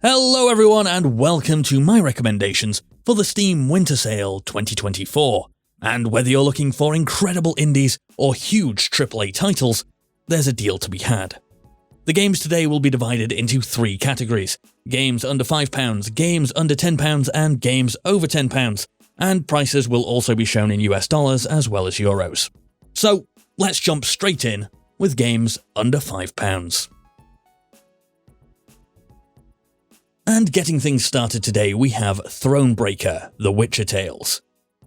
Hello everyone and welcome to my recommendations for the Steam Winter Sale 2024. And whether you're looking for incredible indies or huge AAA titles, there's a deal to be had. The games today will be divided into three categories: games under £5, games under £10 and games over £10, and prices will also be shown in US dollars as well as euros. So let's jump straight in with games under £5. And getting things started today, we have Thronebreaker, The Witcher Tales.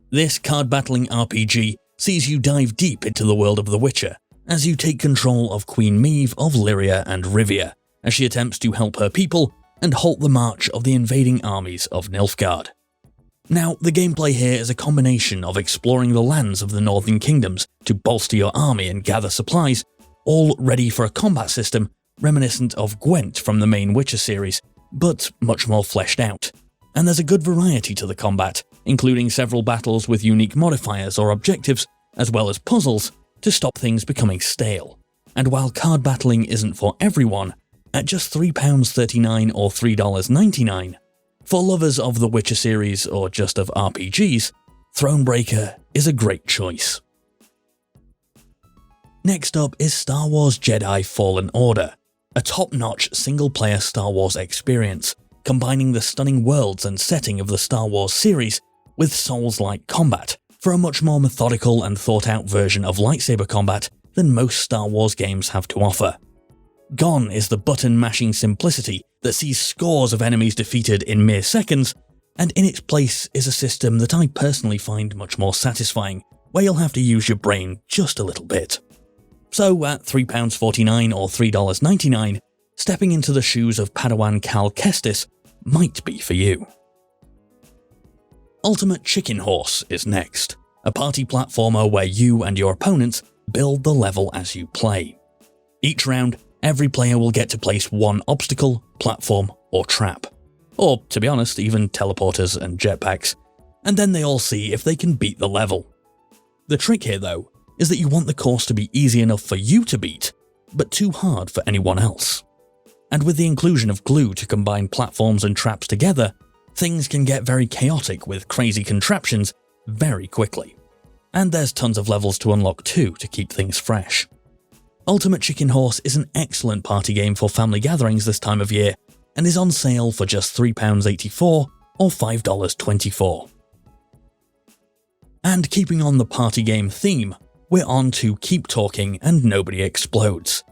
This card-battling RPG sees you dive deep into the world of The Witcher as you take control of Queen Meve of Lyria and Rivia as she attempts to help her people and halt the march of the invading armies of Nilfgaard. Now, the gameplay here is a combination of exploring the lands of the Northern Kingdoms to bolster your army and gather supplies, all ready for a combat system reminiscent of Gwent from the main Witcher series, but much more fleshed out. And there's a good variety to the combat, including several battles with unique modifiers or objectives, as well as puzzles to stop things becoming stale. And while card battling isn't for everyone, at just £3.39 or $3.99, for lovers of the Witcher series or just of RPGs, Thronebreaker is a great choice. Next up is Star Wars Jedi Fallen Order, a top-notch single-player Star Wars experience, combining the stunning worlds and setting of the Star Wars series with Souls-like combat for a much more methodical and thought-out version of lightsaber combat than most Star Wars games have to offer. Gone is the button-mashing simplicity that sees scores of enemies defeated in mere seconds, and in its place is a system that I personally find much more satisfying, where you'll have to use your brain just a little bit. So at £3.49 or $3.99, stepping into the shoes of Padawan Cal Kestis might be for you. Ultimate Chicken Horse is next, a party platformer where you and your opponents build the level as you play. Each round, every player will get to place one obstacle, platform, or trap. Or, to be honest, even teleporters and jetpacks. And then they all see if they can beat the level. The trick here, though, is that you want the course to be easy enough for you to beat, but too hard for anyone else. And with the inclusion of glue to combine platforms and traps together, things can get very chaotic with crazy contraptions very quickly. And there's tons of levels to unlock too to keep things fresh. Ultimate Chicken Horse is an excellent party game for family gatherings this time of year, and is on sale for just £3.84 or $5.24. And keeping on the party game theme, we're on to Keep Talking and Nobody Explodes,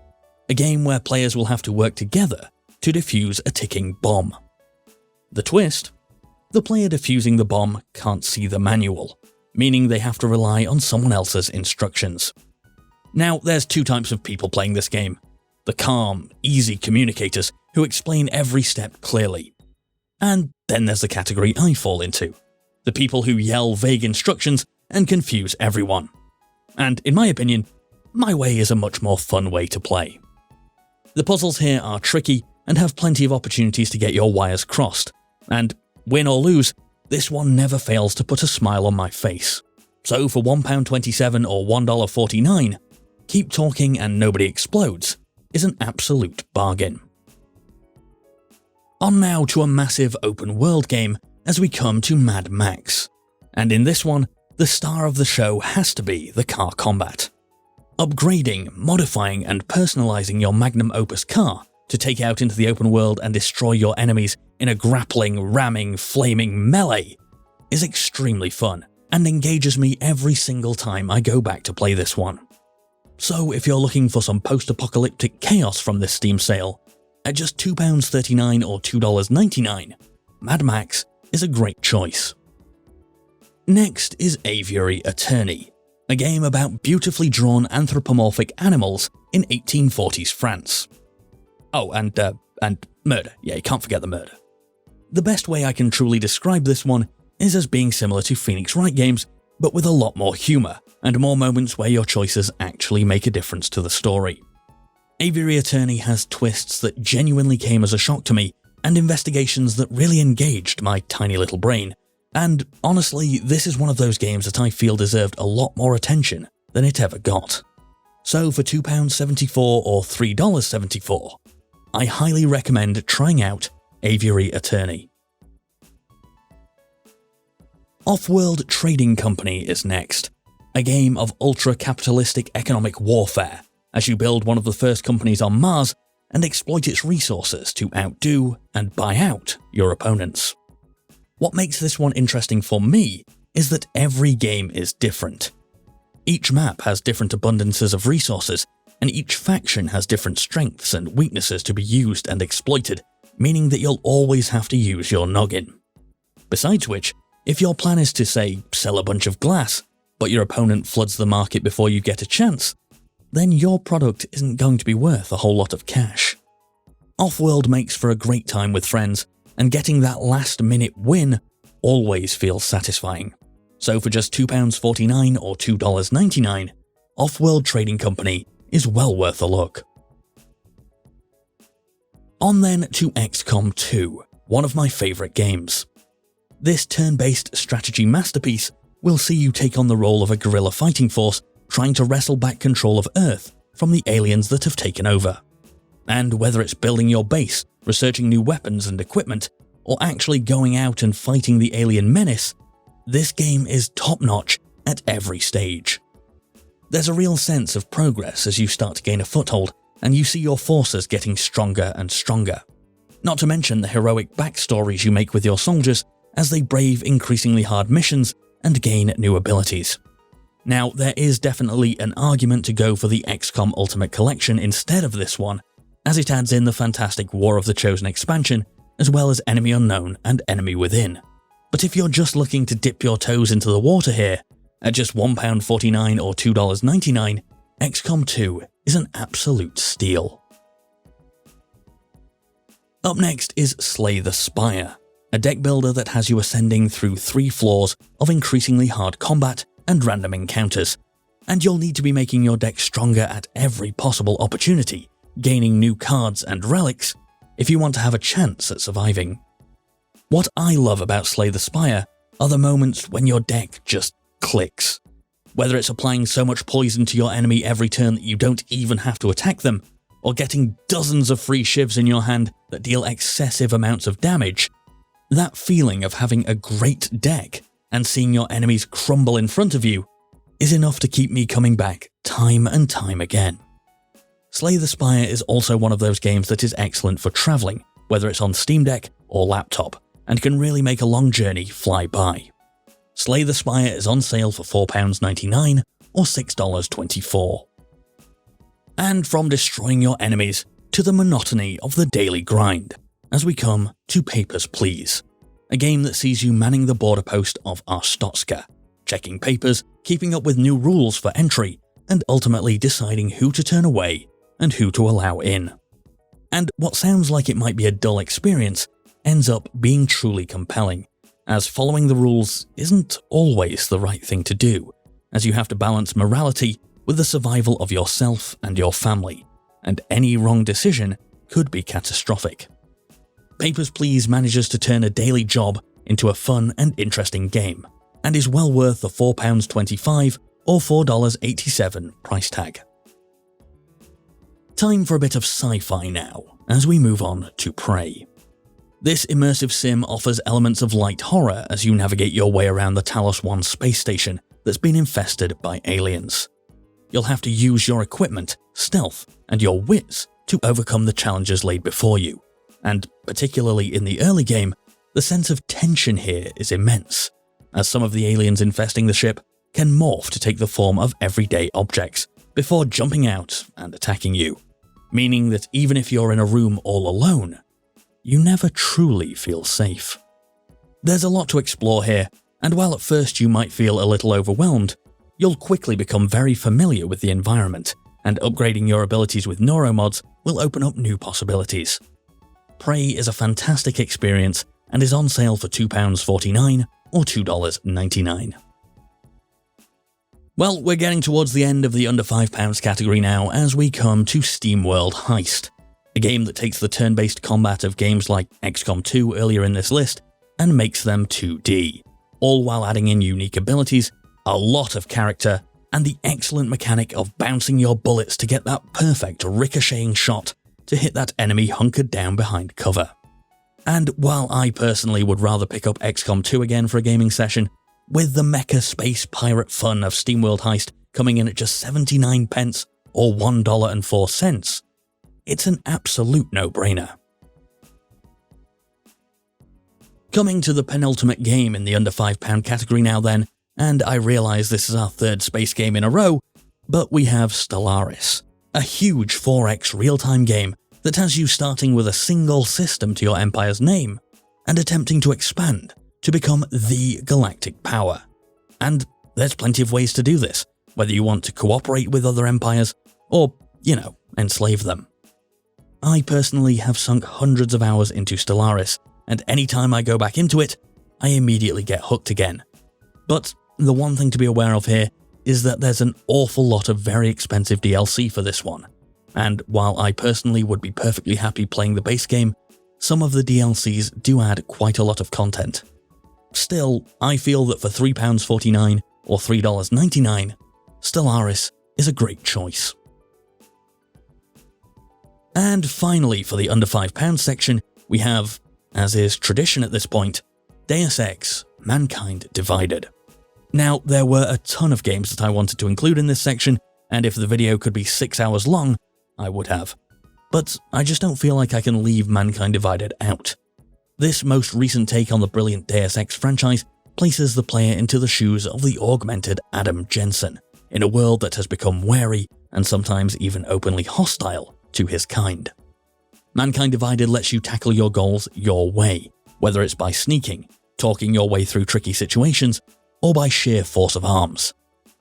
a game where players will have to work together to defuse a ticking bomb. The twist? The player defusing the bomb can't see the manual, meaning they have to rely on someone else's instructions. Now, there's two types of people playing this game: the calm, easy communicators who explain every step clearly. And then there's the category I fall into: the people who yell vague instructions and confuse everyone. And in my opinion, my way is a much more fun way to play. The puzzles here are tricky and have plenty of opportunities to get your wires crossed, and win or lose, this one never fails to put a smile on my face. So for £1.27 or $1.49, Keep Talking and Nobody Explodes is an absolute bargain. On now to a massive open world game as we come to Mad Max, and in this one, the star of the show has to be the car combat. Upgrading, modifying and personalizing your magnum opus car to take out into the open world and destroy your enemies in a grappling, ramming, flaming melee is extremely fun and engages me every single time I go back to play this one. So if you're looking for some post-apocalyptic chaos from this Steam sale, at just £2.39 or $2.99, Mad Max is a great choice. Next is Aviary Attorney, a game about beautifully drawn anthropomorphic animals in 1840s France. Oh, and murder. Yeah, you can't forget the murder. The best way I can truly describe this one is as being similar to Phoenix Wright games, but with a lot more humour, and more moments where your choices actually make a difference to the story. Aviary Attorney has twists that genuinely came as a shock to me, and investigations that really engaged my tiny little brain. And honestly, this is one of those games that I feel deserved a lot more attention than it ever got. So for £2.74 or $3.74, I highly recommend trying out Aviary Attorney. Offworld Trading Company is next, a game of ultra-capitalistic economic warfare, as you build one of the first companies on Mars and exploit its resources to outdo and buy out your opponents. What makes this one interesting for me is that every game is different. Each map has different abundances of resources, and each faction has different strengths and weaknesses to be used and exploited, meaning that you'll always have to use your noggin. Besides which, if your plan is to, say, sell a bunch of glass, but your opponent floods the market before you get a chance, then your product isn't going to be worth a whole lot of cash. Offworld makes for a great time with friends, and getting that last-minute win always feels satisfying. So for just £2.49 or $2.99, Offworld Trading Company is well worth a look. On then to Xcom 2, one of my favourite games. This turn-based strategy masterpiece will see you take on the role of a guerrilla fighting force trying to wrestle back control of Earth from the aliens that have taken over. And whether it's building your base, researching new weapons and equipment, or actually going out and fighting the alien menace, this game is top-notch at every stage. There's a real sense of progress as you start to gain a foothold and you see your forces getting stronger and stronger. Not to mention the heroic backstories you make with your soldiers as they brave increasingly hard missions and gain new abilities. Now, there is definitely an argument to go for the XCOM Ultimate Collection instead of this one, as it adds in the fantastic War of the Chosen expansion, as well as Enemy Unknown and Enemy Within. But if you're just looking to dip your toes into the water here, at just £1.49 or $2.99, XCOM 2 is an absolute steal. Up next is Slay the Spire, a deck builder that has you ascending through 3 floors of increasingly hard combat and random encounters, and you'll need to be making your deck stronger at every possible opportunity, gaining new cards and relics if you want to have a chance at surviving. What I love about Slay the Spire are the moments when your deck just clicks. Whether it's applying so much poison to your enemy every turn that you don't even have to attack them, or getting dozens of free shivs in your hand that deal excessive amounts of damage, that feeling of having a great deck and seeing your enemies crumble in front of you is enough to keep me coming back time and time again. Slay the Spire is also one of those games that is excellent for travelling, whether it's on Steam Deck or laptop, and can really make a long journey fly by. Slay the Spire is on sale for £4.99 or $6.24. And from destroying your enemies to the monotony of the daily grind, as we come to Papers, Please, a game that sees you manning the border post of Arstotzka, checking papers, keeping up with new rules for entry, and ultimately deciding who to turn away and who to allow in. And what sounds like it might be a dull experience ends up being truly compelling, as following the rules isn't always the right thing to do, as you have to balance morality with the survival of yourself and your family, and any wrong decision could be catastrophic. Papers, Please manages to turn a daily job into a fun and interesting game, and is well worth the £4.25 or $4.87 price tag. Time for a bit of sci-fi now, as we move on to Prey. This immersive sim offers elements of light horror as you navigate your way around the Talos 1 space station that's been infested by aliens. You'll have to use your equipment, stealth, and your wits to overcome the challenges laid before you, and particularly in the early game, the sense of tension here is immense, as some of the aliens infesting the ship can morph to take the form of everyday objects before jumping out and attacking you, meaning that even if you're in a room all alone, you never truly feel safe. There's a lot to explore here, and while at first you might feel a little overwhelmed, you'll quickly become very familiar with the environment, and upgrading your abilities with neuromods will open up new possibilities. Prey is a fantastic experience and is on sale for £2.49 or $2.99. Well, we're getting towards the end of the under £5 category now as we come to Steamworld Heist, a game that takes the turn-based combat of games like XCOM 2 earlier in this list and makes them 2D, all while adding in unique abilities, a lot of character, and the excellent mechanic of bouncing your bullets to get that perfect ricocheting shot to hit that enemy hunkered down behind cover. And while I personally would rather pick up Xcom 2 again for a gaming session, with the mecha space pirate fun of Steamworld Heist coming in at just 79 pence or $1.04, it's an absolute no-brainer. Coming to the penultimate game in the under £5 category now then, and I realise this is our third space game in a row, but we have Stellaris, a huge 4X real-time game that has you starting with a single system to your empire's name and attempting to expand to become the galactic power. And there's plenty of ways to do this, whether you want to cooperate with other empires or, enslave them. I personally have sunk hundreds of hours into Stellaris, and anytime I go back into it, I immediately get hooked again. But the one thing to be aware of here is that there's an awful lot of very expensive DLC for this one, and while I personally would be perfectly happy playing the base game, some of the DLCs do add quite a lot of content. Still, I feel that for £3.49 or $3.99, Stellaris is a great choice. And finally, for the under £5 section, we have, as is tradition at this point, Deus Ex: Mankind Divided. Now, there were a ton of games that I wanted to include in this section, and if the video could be 6 hours long, I would have. But I just don't feel like I can leave Mankind Divided out. This most recent take on the brilliant Deus Ex franchise places the player into the shoes of the augmented Adam Jensen, in a world that has become wary and sometimes even openly hostile to his kind. Mankind Divided lets you tackle your goals your way, whether it's by sneaking, talking your way through tricky situations, or by sheer force of arms.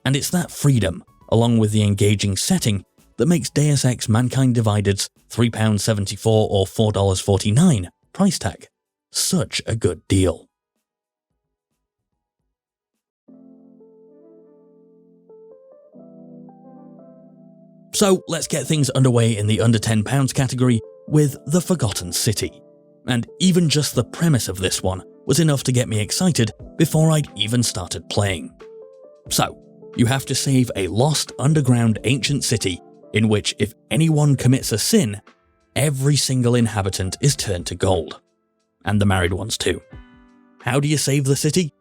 And it's that freedom, along with the engaging setting, that makes Deus Ex: Mankind Divided's £3.74 or $4.49 price tag such a good deal. So let's get things underway in the under £10 category with The Forgotten City. And even just the premise of this one was enough to get me excited before I'd even started playing. So, you have to save a lost underground ancient city in which if anyone commits a sin, every single inhabitant is turned to gold. And the married ones too. How do you save the city?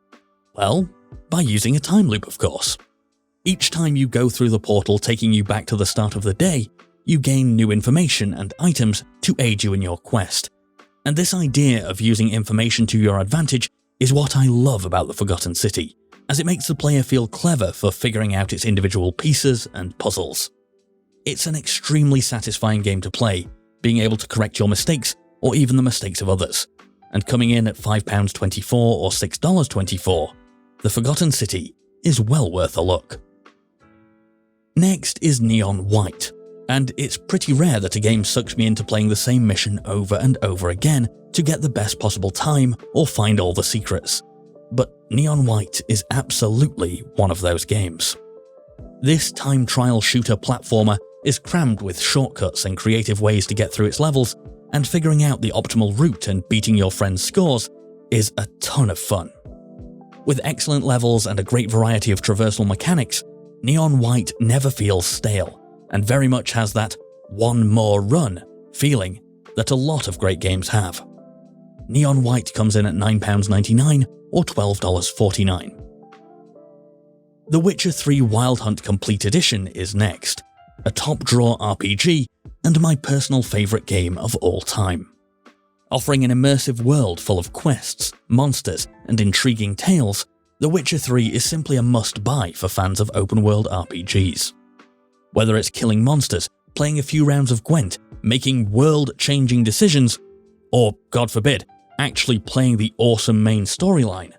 Well, by using a time loop, of course. Each time you go through the portal taking you back to the start of the day, you gain new information and items to aid you in your quest. And this idea of using information to your advantage is what I love about The Forgotten City, as it makes the player feel clever for figuring out its individual pieces and puzzles. It's an extremely satisfying game to play, being able to correct your mistakes or even the mistakes of others. And coming in at £5.24 or $6.24, The Forgotten City is well worth a look. Next is Neon White, and it's pretty rare that a game sucks me into playing the same mission over and over again to get the best possible time or find all the secrets. But Neon White is absolutely one of those games. This time trial shooter platformer is crammed with shortcuts and creative ways to get through its levels, and figuring out the optimal route and beating your friends' scores is a ton of fun. With excellent levels and a great variety of traversal mechanics, Neon White never feels stale, and very much has that one more run feeling that a lot of great games have. Neon White comes in at £9.99 or $12.49. The Witcher 3 Wild Hunt Complete Edition is next, a top-drawer RPG and my personal favourite game of all time. Offering an immersive world full of quests, monsters, and intriguing tales, The Witcher 3 is simply a must-buy for fans of open-world RPGs. Whether it's killing monsters, playing a few rounds of Gwent, making world-changing decisions, or, God forbid, actually playing the awesome main storyline,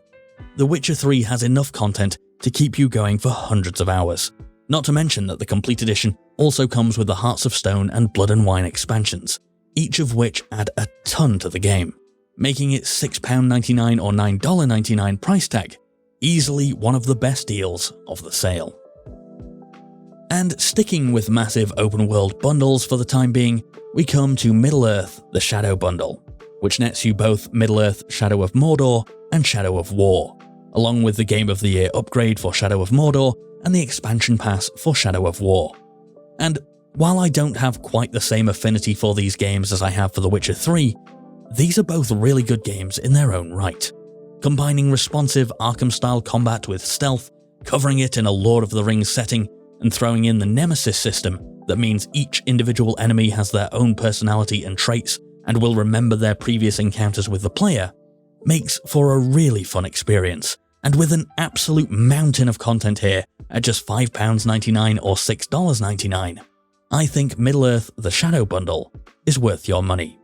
The Witcher 3 has enough content to keep you going for hundreds of hours. Not to mention that the Complete Edition also comes with the Hearts of Stone and Blood and Wine expansions, each of which add a ton to the game, making its £6.99 or $9.99 price tag easily one of the best deals of the sale. And sticking with massive open-world bundles for the time being, we come to Middle-earth: The Shadow Bundle, which nets you both Middle-earth: Shadow of Mordor and Shadow of War, along with the Game of the Year upgrade for Shadow of Mordor and the expansion pass for Shadow of War. And while I don't have quite the same affinity for these games as I have for The Witcher 3, these are both really good games in their own right, combining responsive Arkham-style combat with stealth, covering it in a Lord of the Rings setting, and throwing in the Nemesis system that means each individual enemy has their own personality and traits and will remember their previous encounters with the player, makes for a really fun experience. And with an absolute mountain of content here at just £5.99 or $6.99, I think Middle-earth: The Shadow Bundle is worth your money.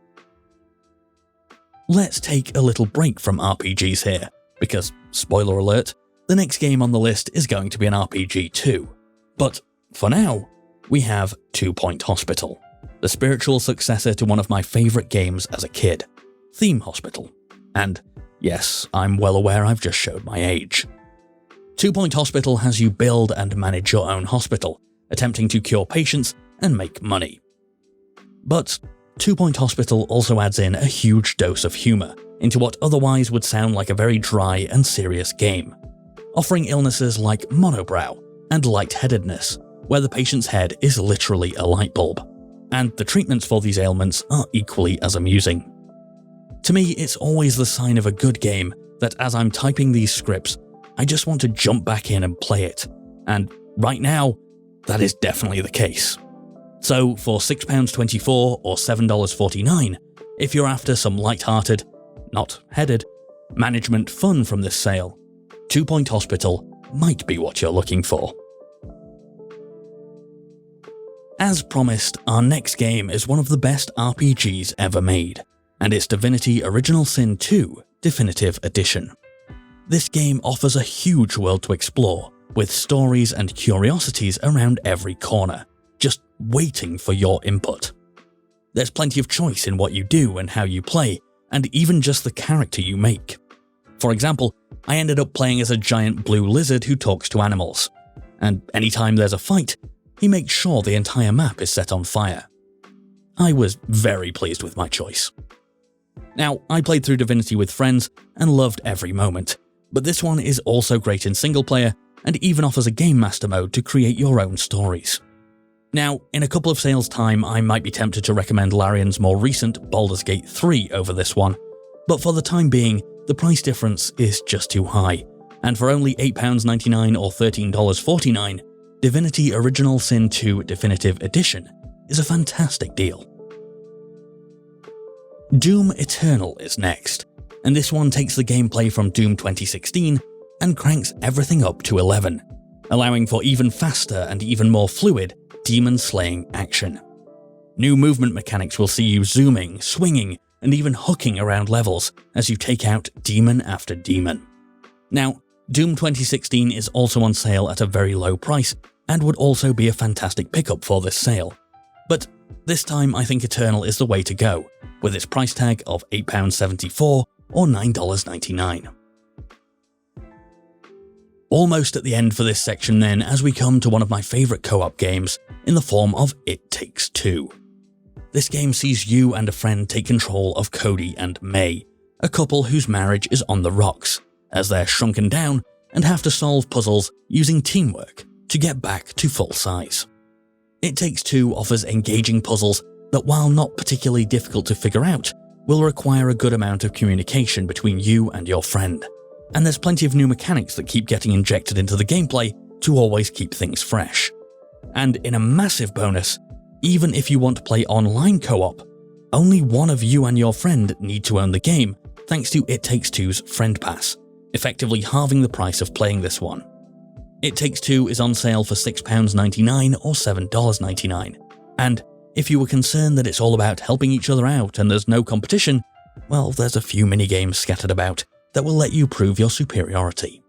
Let's take a little break from RPGs here, because, spoiler alert, the next game on the list is going to be an RPG too. But for now, we have 2 Point Hospital, the spiritual successor to one of my favourite games as a kid, Theme Hospital. And yes, I'm well aware I've just showed my age. 2 Point Hospital has you build and manage your own hospital, attempting to cure patients and make money. But 2 Point Hospital also adds in a huge dose of humour into what otherwise would sound like a very dry and serious game, offering illnesses like monobrow and lightheadedness, where the patient's head is literally a light bulb, and the treatments for these ailments are equally as amusing. To me, it's always the sign of a good game that as I'm typing these scripts, I just want to jump back in and play it, and right now, that is definitely the case. So for £6.24 or $7.49, if you're after some light-hearted, not headed, management fun from this sale, 2 Point Hospital might be what you're looking for. As promised, our next game is one of the best RPGs ever made, and it's Divinity Original Sin 2 Definitive Edition. This game offers a huge world to explore, with stories and curiosities around every corner, just waiting for your input. There's plenty of choice in what you do and how you play, and even just the character you make. For example, I ended up playing as a giant blue lizard who talks to animals, and anytime there's a fight, he makes sure the entire map is set on fire. I was very pleased with my choice. Now, I played through Divinity with friends and loved every moment, but this one is also great in single player and even offers a Game Master mode to create your own stories. Now, in a couple of sales' time, I might be tempted to recommend Larian's more recent Baldur's Gate 3 over this one, but for the time being, the price difference is just too high, and for only £8.99 or $13.49, Divinity Original Sin 2 Definitive Edition is a fantastic deal. Doom Eternal is next, and this one takes the gameplay from Doom 2016 and cranks everything up to 11, allowing for even faster and even more fluid demon-slaying action. New movement mechanics will see you zooming, swinging, and even hooking around levels as you take out demon after demon. Now, Doom 2016 is also on sale at a very low price and would also be a fantastic pickup for this sale. But this time I think Eternal is the way to go, with its price tag of £8.74 or $9.99. Almost at the end for this section then, as we come to one of my favourite co-op games in the form of It Takes Two. This game sees you and a friend take control of Cody and May, a couple whose marriage is on the rocks, as they're shrunken down and have to solve puzzles using teamwork to get back to full size. It Takes Two offers engaging puzzles that, while not particularly difficult to figure out, will require a good amount of communication between you and your friend. And there's plenty of new mechanics that keep getting injected into the gameplay to always keep things fresh. And in a massive bonus, even if you want to play online co-op, only one of you and your friend need to own the game thanks to It Takes Two's Friend Pass, effectively halving the price of playing this one. It Takes Two is on sale for £6.99 or $7.99, and if you were concerned that it's all about helping each other out and there's no competition, well, there's a few minigames scattered about that will let you prove your superiority.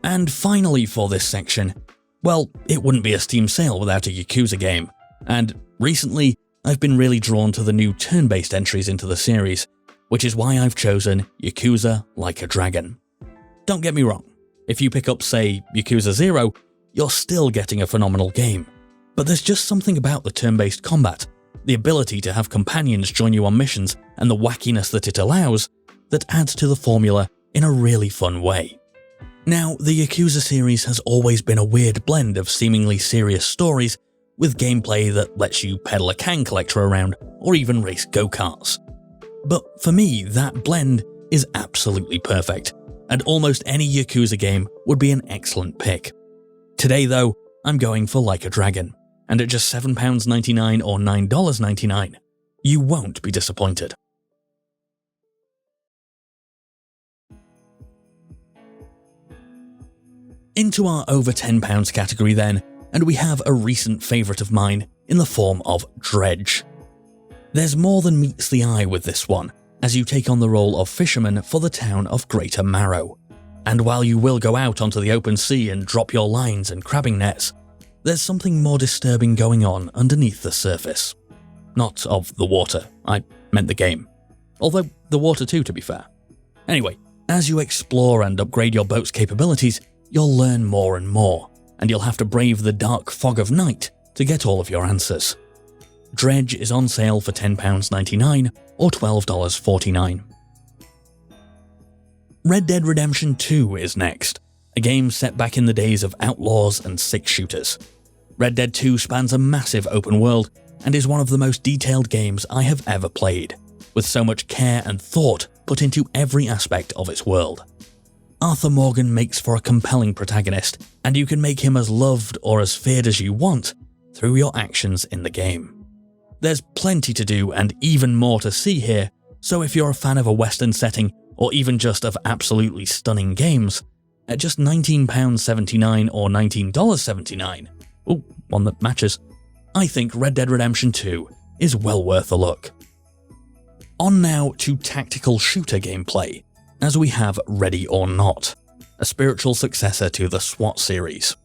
And finally for this section, well, it wouldn't be a Steam sale without a Yakuza game, and recently I've been really drawn to the new turn-based entries into the series, which is why I've chosen Yakuza Like a Dragon. Don't get me wrong, if you pick up, say, Yakuza 0, you're still getting a phenomenal game, but there's just something about the turn-based combat, the ability to have companions join you on missions, and the wackiness that it allows, that adds to the formula in a really fun way. Now, the Yakuza series has always been a weird blend of seemingly serious stories with gameplay that lets you pedal a can collector around or even race go-karts. But for me, that blend is absolutely perfect, and almost any Yakuza game would be an excellent pick. Today though, I'm going for Like a Dragon, and at just £7.99 or $9.99, you won't be disappointed. Into our over £10 category then, and we have a recent favourite of mine in the form of Dredge. There's more than meets the eye with this one, as you take on the role of fisherman for the town of Greater Marrow. And while you will go out onto the open sea and drop your lines and crabbing nets, there's something more disturbing going on underneath the surface. Not of the water, I meant the game. Although the water too, to be fair. Anyway, as you explore and upgrade your boat's capabilities, you'll learn more and more, and you'll have to brave the dark fog of night to get all of your answers. Dredge is on sale for £10.99 or $12.49. Red Dead Redemption 2 is next, a game set back in the days of outlaws and six-shooters. Red Dead 2 spans a massive open world and is one of the most detailed games I have ever played, with so much care and thought put into every aspect of its world. Arthur Morgan makes for a compelling protagonist, and you can make him as loved or as feared as you want through your actions in the game. There's plenty to do and even more to see here, so if you're a fan of a Western setting or even just of absolutely stunning games, at just £19.79 or $19.79, ooh, one that matches, I think Red Dead Redemption 2 is well worth a look. On now to tactical shooter gameplay, as we have Ready or Not, a spiritual successor to the SWAT series.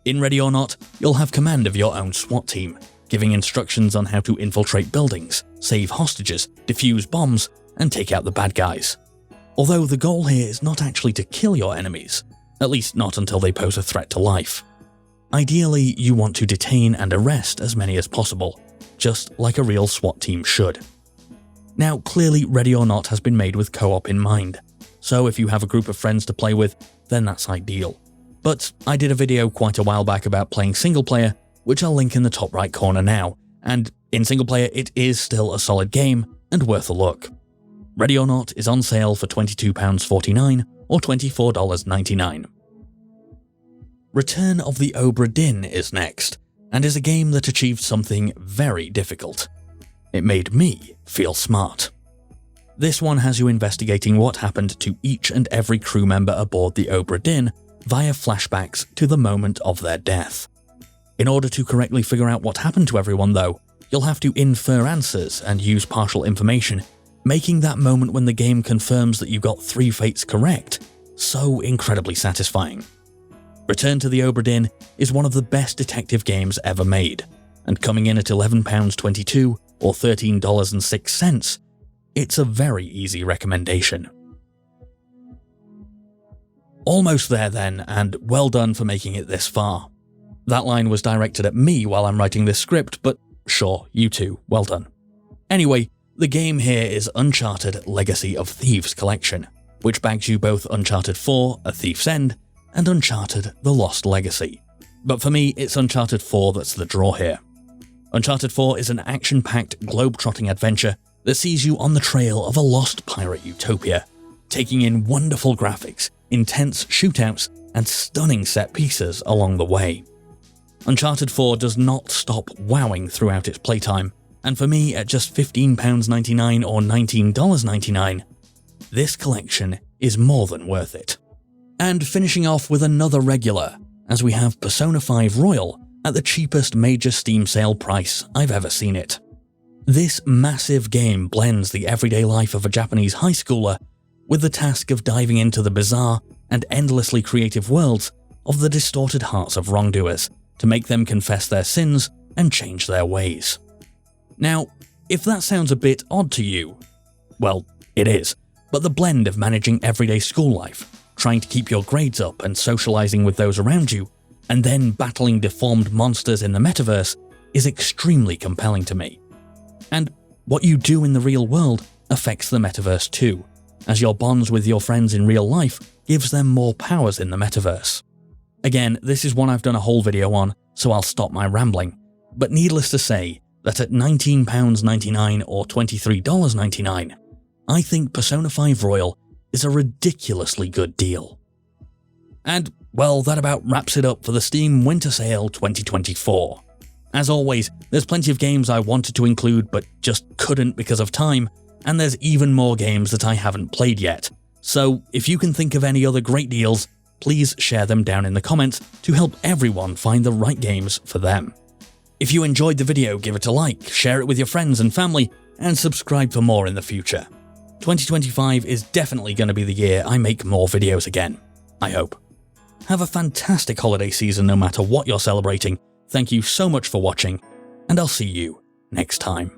In Ready or Not, you'll have command of your own SWAT team, giving instructions on how to infiltrate buildings, save hostages, defuse bombs, and take out the bad guys. Although the goal here is not actually to kill your enemies, at least not until they pose a threat to life. Ideally, you want to detain and arrest as many as possible, just like a real SWAT team should. Now, clearly Ready or Not has been made with co-op in mind, so if you have a group of friends to play with, then that's ideal. But I did a video quite a while back about playing single player, which I'll link in the top right corner now, and in single player it is still a solid game and worth a look. Ready or Not is on sale for £22.49 or $24.99. Return of the Obra Dinn is next, and is a game that achieved something very difficult. It made me feel smart. This one has you investigating what happened to each and every crew member aboard the Obra Dinn via flashbacks to the moment of their death. In order to correctly figure out what happened to everyone though, you'll have to infer answers and use partial information, making that moment when the game confirms that you got 3 fates correct so incredibly satisfying. Return to the Obra Dinn is one of the best detective games ever made, and coming in at £11.22 or $13.06, it's a very easy recommendation. Almost there then, and well done for making it this far. That line was directed at me while I'm writing this script, but sure, you too, well done. Anyway, the game here is Uncharted Legacy of Thieves Collection, which bags you both Uncharted 4, A Thief's End, and Uncharted The Lost Legacy. But for me, it's Uncharted 4 that's the draw here. Uncharted 4 is an action-packed, globe-trotting adventure that sees you on the trail of a lost pirate utopia, taking in wonderful graphics, intense shootouts, and stunning set pieces along the way. Uncharted 4 does not stop wowing throughout its playtime, and for me at just £15.99 or $19.99, this collection is more than worth it. And finishing off with another regular, as we have Persona 5 Royal at the cheapest major Steam sale price I've ever seen it. This massive game blends the everyday life of a Japanese high schooler with the task of diving into the bizarre and endlessly creative worlds of the distorted hearts of wrongdoers to make them confess their sins and change their ways. Now, if that sounds a bit odd to you, well, it is, but the blend of managing everyday school life, trying to keep your grades up and socializing with those around you, and then battling deformed monsters in the metaverse is extremely compelling to me. And what you do in the real world affects the metaverse too, as your bonds with your friends in real life gives them more powers in the metaverse. Again, this is one I've done a whole video on, so I'll stop my rambling, but needless to say that at £19.99 or $23.99, I think Persona 5 Royal is a ridiculously good deal. And, well, that about wraps it up for the Steam Winter Sale 2024. As always, there's plenty of games I wanted to include but just couldn't because of time, and there's even more games that I haven't played yet. So if you can think of any other great deals, please share them down in the comments to help everyone find the right games for them. If you enjoyed the video, give it a like, share it with your friends and family, and subscribe for more in the future. 2025 is definitely going to be the year I make more videos again. I hope. Have a fantastic holiday season no matter what you're celebrating. Thank you so much for watching, and I'll see you next time.